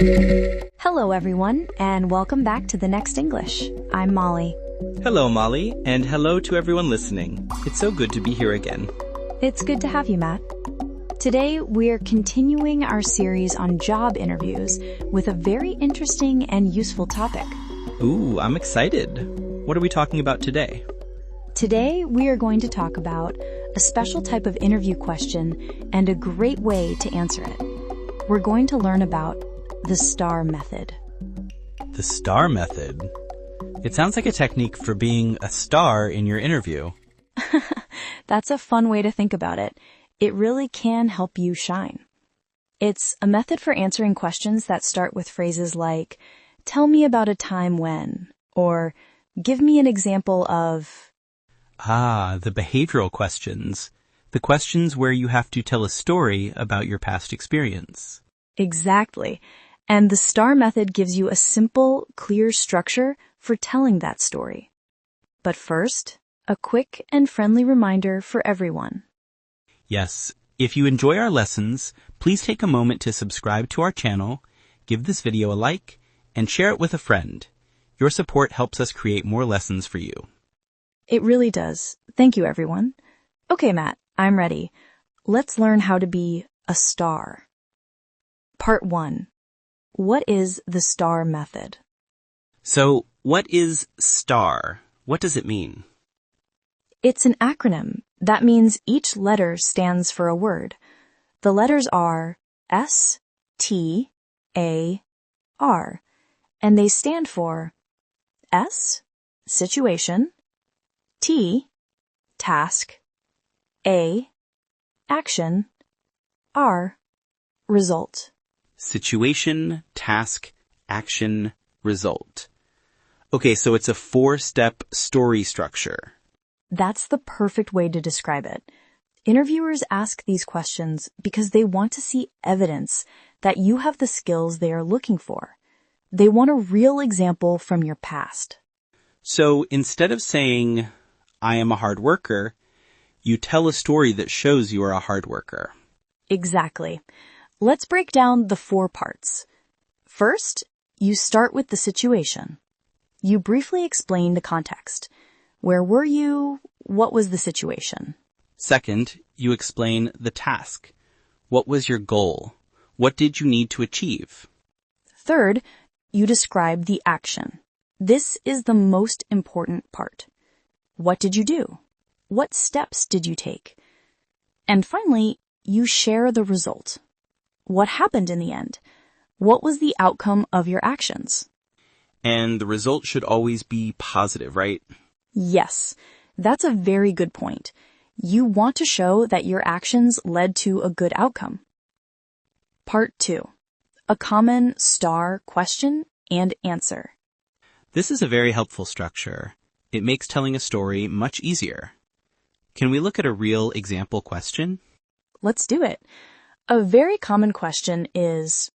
Hello, everyone, and welcome back to The Next English. I'm Molly. Hello, Molly, and hello to everyone listening. It's so good to be here again. It's good to have you, Matt. Today, we're continuing our series on job interviews with a very interesting and useful topic. Ooh, I'm excited. What are we talking about today? Today, we are going to talk about a special type of interview question and a great way to answer it. We're going to learn about the STAR method. The STAR method? It sounds like a technique for being a star in your interview. That's a fun way to think about it. It really can help you shine. It's a method for answering questions that start with phrases like, tell me about a time when, or give me an example of... The behavioral questions. The questions where you have to tell a story about your past experience. Exactly. And the STAR method gives you a simple, clear structure for telling that story. But first, a quick and friendly reminder for everyone. Yes, if you enjoy our lessons, please take a moment to subscribe to our channel, give this video a like, and share it with a friend. Your support helps us create more lessons for you. It really does. Thank you, everyone. Okay, Matt, I'm ready. Let's learn how to be a star. Part 1. What is the STAR method? So, what is STAR? What does it mean? It's an acronym. That means each letter stands for a word. The letters are S, T, A, R, and they stand for S, situation, T, task, A, action, R, result. Situation, task, action, result. Okay, so it's a 4-step story structure. That's the perfect way to describe it. Interviewers ask these questions because they want to see evidence that you have the skills they are looking for. They want a real example from your past. So instead of saying, I am a hard worker, you tell a story that shows you are a hard worker. Exactly. Let's break down the 4 parts. First, you start with the situation. You briefly explain the context. Where were you? What was the situation? Second, you explain the task. What was your goal? What did you need to achieve? Third, you describe the action. This is the most important part. What did you do? What steps did you take? And finally, you share the result. What happened in the end? What was the outcome of your actions? And the result should always be positive, right? Yes, that's a very good point. You want to show that your actions led to a good outcome. Part 2. A common STAR question and answer. This is a very helpful structure. It makes telling a story much easier. Can we look at a real example question? Let's do it. A very common question is,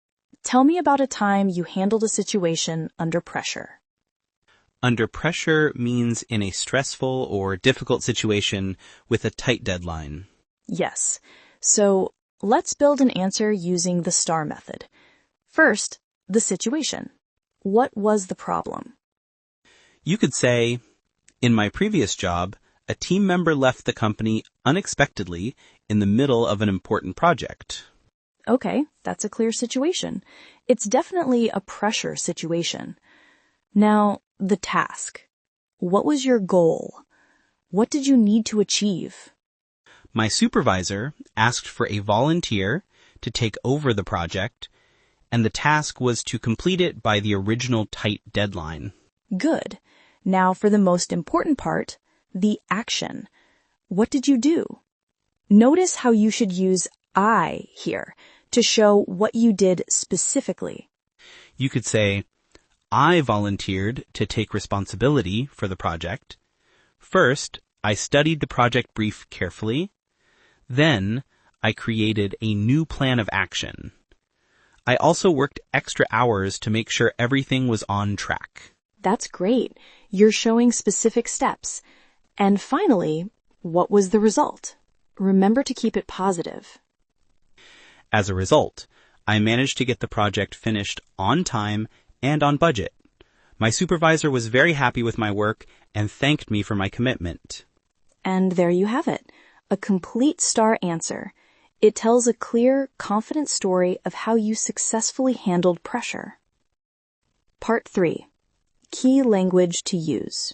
tell me about a time you handled a situation under pressure. Under pressure means in a stressful or difficult situation with a tight deadline. Yes. So let's build an answer using the STAR method. First, the situation. What was the problem? You could say, in my previous job, a team member left the company unexpectedly in the middle of an important project. Okay, that's a clear situation. It's definitely a pressure situation. Now, the task. What was your goal? What did you need to achieve? My supervisor asked for a volunteer to take over the project, and the task was to complete it by the original tight deadline. Good. Now for the most important part, the action. What did you do? Notice how you should use I here to show what you did specifically. You could say, I volunteered to take responsibility for the project. First, I studied the project brief carefully. Then, I created a new plan of action. I also worked extra hours to make sure everything was on track. That's great. You're showing specific steps. And finally, what was the result? Remember to keep it positive. As a result, I managed to get the project finished on time and on budget. My supervisor was very happy with my work and thanked me for my commitment. And there you have it, a complete STAR answer. It tells a clear, confident story of how you successfully handled pressure. Part 3. Key language to use.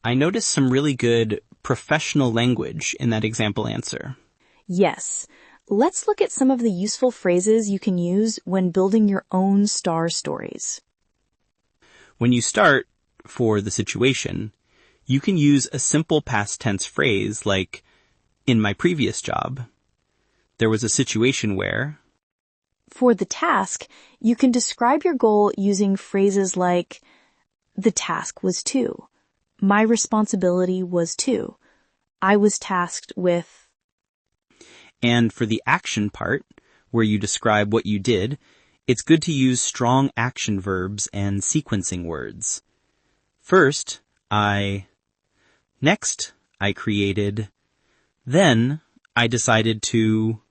I noticed some really good professional language in that example answer. Yes. Let's look at some of the useful phrases you can use when building your own STAR stories. When you start, for the situation, you can use a simple past tense phrase like, in my previous job, there was a situation where. For the task, you can describe your goal using phrases like, the task was to, my responsibility was to, I was tasked with. And for the action part, where you describe what you did, it's good to use strong action verbs and sequencing words. First, Next, I created. Then, I decided to.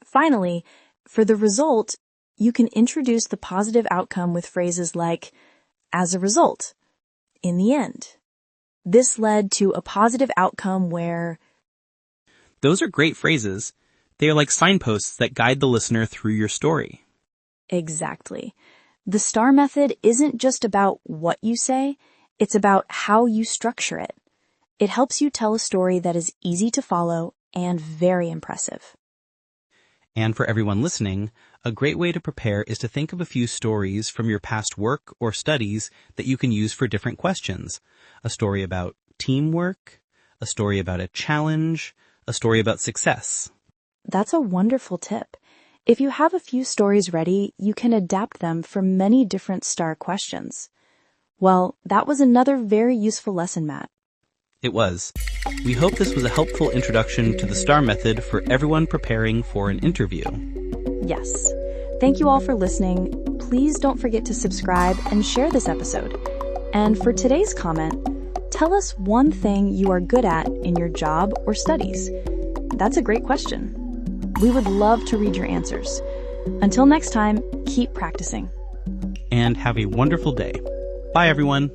Finally, for the result, you can introduce the positive outcome with phrases like, as a result, in the end. This led to a positive outcome where. Those are great phrases. They are like signposts that guide the listener through your story. Exactly. The STAR method isn't just about what you say, it's about how you structure it. It helps you tell a story that is easy to follow and very impressive. And for everyone listening, a great way to prepare is to think of a few stories from your past work or studies that you can use for different questions. A story about teamwork, a story about a challenge, a story about success. That's a wonderful tip. If you have a few stories ready, you can adapt them for many different STAR questions. Well, that was another very useful lesson, Matt. It was. We hope this was a helpful introduction to the STAR method for everyone preparing for an interview. Yes. Thank you all for listening. Please don't forget to subscribe and share this episode. And for today's comment, tell us one thing you are good at in your job or studies. That's a great question. We would love to read your answers. Until next time, keep practicing. And have a wonderful day. Bye, everyone.